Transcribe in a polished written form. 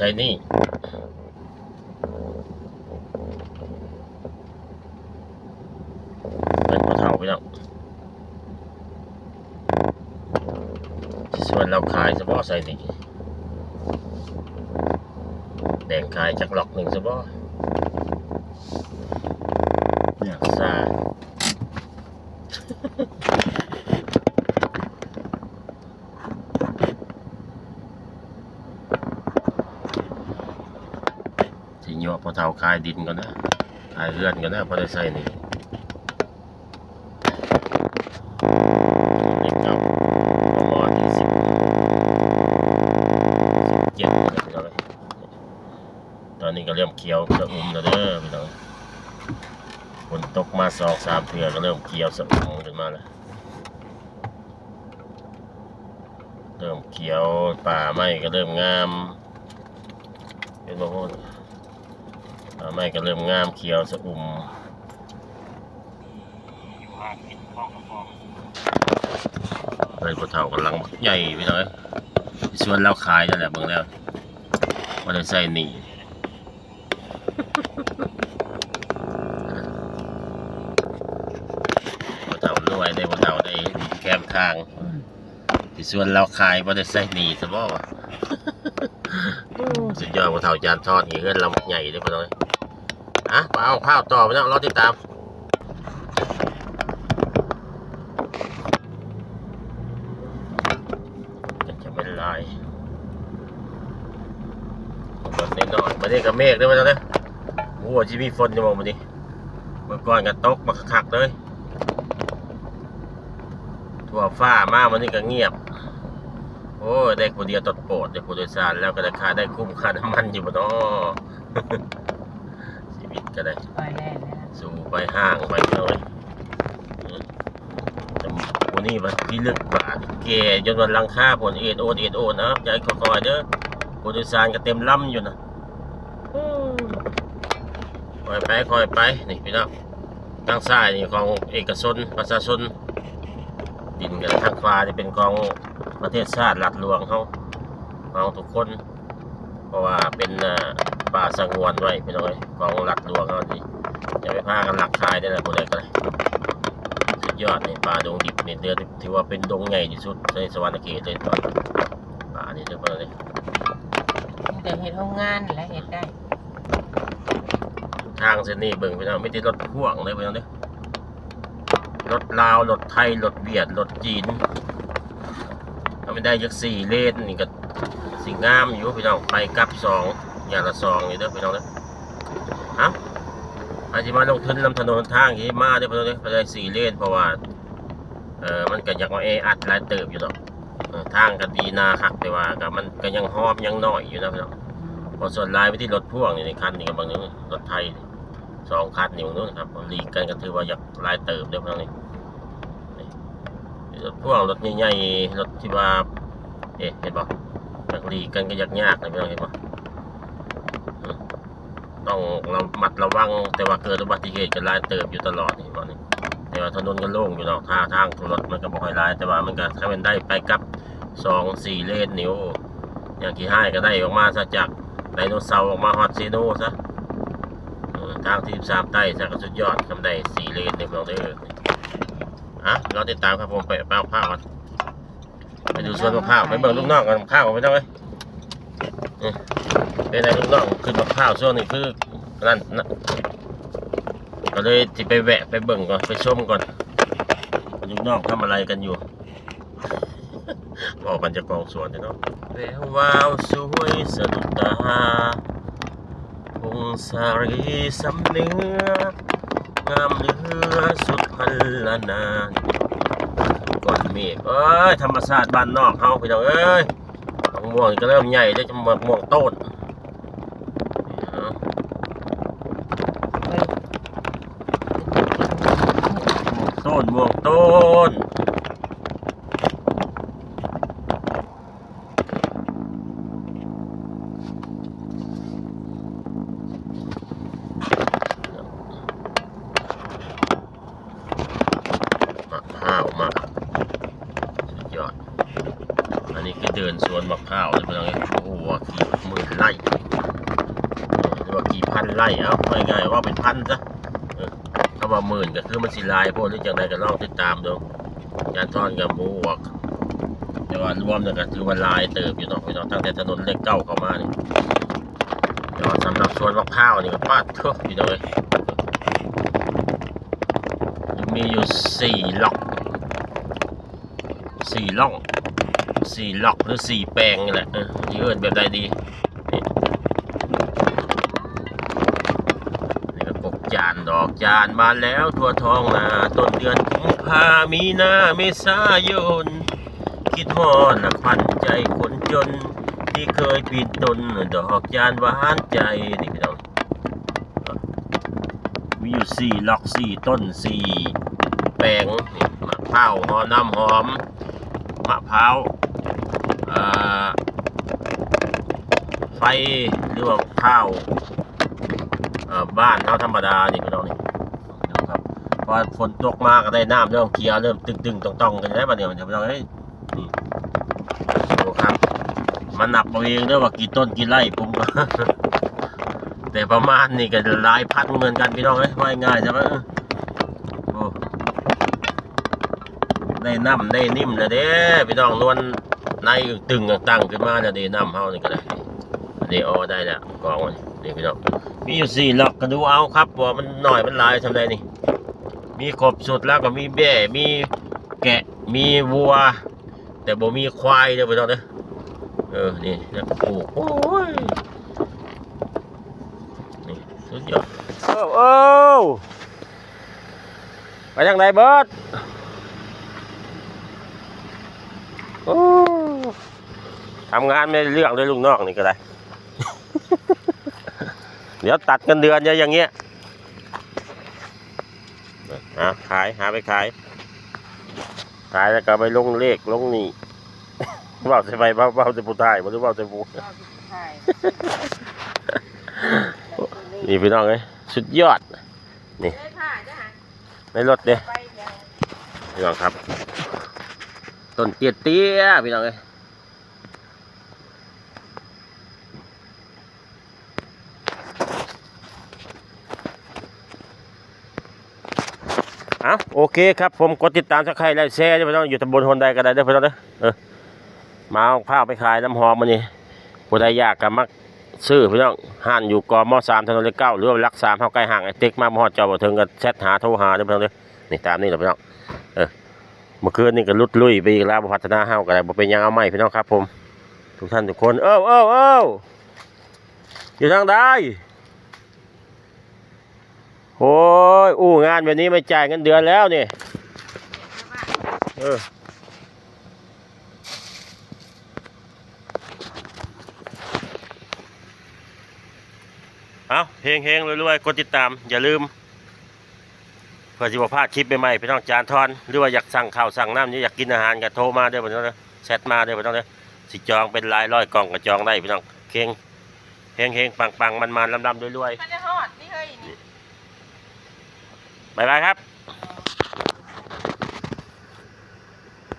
ใช้นี่เป็นปลาเท่าพี่น้องส่วนเราขายเฉพาะใส่นี่แดงขายจากหลอกหนึ่งเฉพาะเนี่ยซาสิโยพอเท่าคายดินก่อนนะคายเลื่อนก่อนนะพอได้ใส่นี่เด็กเก่าประมาณที่17เลยตอนนี้ก็เริ่มเขียวสะอุ่มแล้วเด้อพี่น้องฝนตกมา2-3 เทื่อก็เริ่มเขียวสะอุ่มขึ้นมาแล้วเริ่มเขียวป่าไม้ก็เริ่มงามเป็นบางคนป่าไม้ก็เริ่มงามเขียวสะอุ่มเลยพวกเฒ่ากำลังใหญ่พี่น้องส่วนเราขายนั่นแหละเบิ่งแล้วว่าได้ใส่หนีพวกเฒ่ารวยได้พวกเฒ่าได้แคมทางที่ส่วนเราขายว่าได้ใส่หนีซะบ่วะสุดยอดพวกเฒ่าจานทอดอย่างเงี้ยเราใหญ่เลยพวกน้อยเอาข้าวต่อไปนะรอติดตามจะไม่ลายมันน้อยๆมาได้กับเมฆด้วยมั้ยเนี่ยโอ้จะมีฝนจะมองมาดิเมื่อก่อนก็ตกมาคักๆเลยทั่วฟ้ามากมันนี่ก็เงียบโอ้ได้คนเดียวตดโปรดได้ผู้โดยสารแล้วก็ราคาได้คุ้มค่าน้ำมันอยู่บ่เนาะชีวิตก็ได้สู่ไปห้างไปเลยวันนี้มันที่ลึกบาดแก่จนวันลังค่าผลเอ็ดโอนนะใจคอยๆเด้อผู้โดยสารก็เต็มลำอยู่นะคอยไปนี่พี่น้องทางซ้ายนี่ของเอกชนประชาชนดินกันทางขวาจะเป็นของประเทศชาติหลักหลวงเขาทุกคนเพราะว่าเป็นป่าสงวนไว้พี่น้องของหลักหลวงเขาที่จะไปพากันหลักขายได้นะคนใดก็ได้สุดยอดนี่ป่าดงดิบนี่เดือดถือว่าเป็นดงใหญ่ที่สุดในสวรรค์เขตเลยตอนป่านี่เรียกว่าอะไรแต่เห็ดโรงงานและเห็ดได้ทางเส้นนี้เบิ่งพี่น้องไม่ติดรถพ่วงเลยพี่น้องเนี่ยรถลาวรถไทยรถเวียดรถจีนถ้าไม่ได้ยัก4 เลนนี่ก็สิ่งงามอยู่พี่น้องไปกลับ2อย่างละ2นี่เด้อพี่น้องเด้ออาจจะมาลงทุนนำถนนทางที่มาเด้อพี่น้องเด้อไปได้4 เลนเพราะว่ามันก็อยากมาอัดหลายเติบอยู่ดอกทางก็ดีนาคักแต่ว่าก็มันก็ยังหอมยังน้อยอยู่นะพี่น้องพอส่วนลายไปที่รถพ่วงนี่คันนี่กับบางนึงรถไทย2 คันนี่นู้นครับลีกกันก็ถือว่าอยากหลายเติบเด้อพี่น้องนี่รถพ่วงรถใหญ่ๆรถที่ว่าเห็นป่ะอยากลีกกันก็ยากนะพี่น้องเห็นป่ะต้องมัดระวังแต่ว่าเกิดอุบัติเหตุกันหลายเติบอยู่ตลอดนี่ป่ะนี่แต่ว่าถนนก็โล่งอยู่เนาะทางรถมันก็บ่ค่อยหลายแต่ว่ามันก็ถ้ามันได้ไปกับ2-4 เลนนิ้วอย่างที่ให้ก็ได้ออกมาซะจากไดโนเสาร์ออกมาฮอตซีโน่ซะทางที่13ใต้ซะก็สุดยอดทำได้4 เลนในเมืองเด้อเราติดตามครับผมไปเป้าข้าวกันไปดูสวนมะพร้าวไปเบิ่งลูกน้องกันข้าวไปเจ้าไว้เป็นไงลูกน้องขึ้นมะพร้าวช่วงนี้คือนั่นก็เลยที่ไปแวะไปเบิ่งก่อนไปชมก่อนลูกน้องทำอะไรกันอยู่บอกกันจะกองสวนเนาะแวววาวสวยสะดุดตาพงสารีสำเนื้องามเหลือสุดพันละนาก่อนเมฆธรรมชาติบ้านนอกเฮาพี่น้องมะม่วงก็เริ่มใหญ่ได้จะมะม่วงต้นม่วงต้นมะพร้าวมากสุดยอดอันนี้คือเดินสวนมะพร้าวเลยพี่น้องโอ้โหกี่หมื่นไร่ ไล่เอาไปง่ายว่าเป็นพันซะถ้าว่าหมื่นก็คือมันสิลายพวกหรือจังใดก็ลองติดตามดูการทอนกับบวกแต่ว่ารวมเนี่ยก็ถือว่าลายเติบอยู่เนาะพี่น้องตั้งแต่ถนนเลขเก้าเข้ามานี่แต่ว่าสำหรับสวนมะพร้าวนี่ก็ปาดเถอะพี่น้องเลยมีอยู่4 ล็อก4 ล็อกหรือ4 แปลงนี่แหละยืดแบบใดดีนี่ก็กบจานดอกจานมาแล้วทั่วท้องนาต้นเดือนกุมภามีนาเมษายนคิดฮอดนะพันใจคนจนที่เคยปีนต้นดอกจานหวานใจนี่พี่น้องมีอยู่4 ล็อก4 ต้น4 แปลงนี่มะพร้าวหอมน้ำหอมมะพร้าวไฟหรือว่าข้าวบ้านเขาธรรมดานี่พี่น้องนี่นะครับพอฝนตกมาก็ได้น้ำเริ่มเคี้ยวเริ่มตึงๆต้องๆกันได้ป่ะเนี่ยพี่น้องนี่ดูครับมันนับเอาเองด้วยว่ากี่ต้นกี่ไร่ผมก็ แต่ประมาณนี่ก็หลายพันเหมือนกันพี่น้องเอ้ยว่าง่ายใช่ไหมได้น้ำได้นิ่มนะเด้พี่น้องนวลในตึงตั้งขึ้นมาเนี่ยดีน้ำเฮานี่ก็ได้นี่อ๋อได้แล้วกองนี่พี่น้องมีอยู่4 ล็อกก็ดูเอาครับว่ามันหน่อยมันลายทำไดนี่มีครบสุดแล้วก็มีแบ่มีแกะมีวัวแต่บ่มีควายเด้อพี่น้องเด้อนี่นะปลูกโอ้ยนี่สุดยอดไปทางไหนเบิร์ดทำงานไม่เรื่องเลยลุงนอกนี่ก็ได้ เดี๋ยวตัดเงินเดือนอย่างเงี้ยขายหาไปขายแล้วก็ไปลงเลขลงนี่เบาจะไปเบาจะปูใต้หรือเบาจะปูนี่พี่น้องเลยสุดยอดนี่ในรถเด้พี่น้องครับต้นเตี้ยพี่น้องเลยโอเคครับผมกดติดตามสักใครแล้วแชร์ด้วยพี่น้องอยู่ตำบลหนใดก็ได้ด้วยพี่น้องมาเอาผ้าไปขายน้ำหอมมันนี่ผู้ใดอยากก็มักซื้อพี่น้องห่านอยู่กม.3 ถนนเลข 9หรือว่ารัก 3เข้าใกล้ห่างไอ้ติ๊กมาหอดจอบ่ถึงก็แชทหาโทรหาด้วยพี่น้องนี่ตามนี่แหละพี่น้องเมื่อคืนนี่ก็ลุดลุยไปอีกแล้วพัฒนาเฮาก็ได้บ่เป็นยังเอาใหม่พี่น้องครับผมทุกท่านทุกคนอยู่ทางใดโอ้ยงานแบบนี้ไม่จ่ายเงินเดือนแล้วนี่เอาเฮงรวยๆกดติดตามอย่าลืมเพื่อที่ว่าพลาดคลิปใหม่ๆพี่น้องจานทอนหรือว่าอยากสั่งข้าวสั่งน้ำอยากกินอาหารก็โทรมาเด้อพี่น้องแชทมาเด้อพี่น้องสิจองเป็น100กล่องก็จองได้พี่น้องเฮงปังมันลำๆรวยๆบ๊ายบายครับ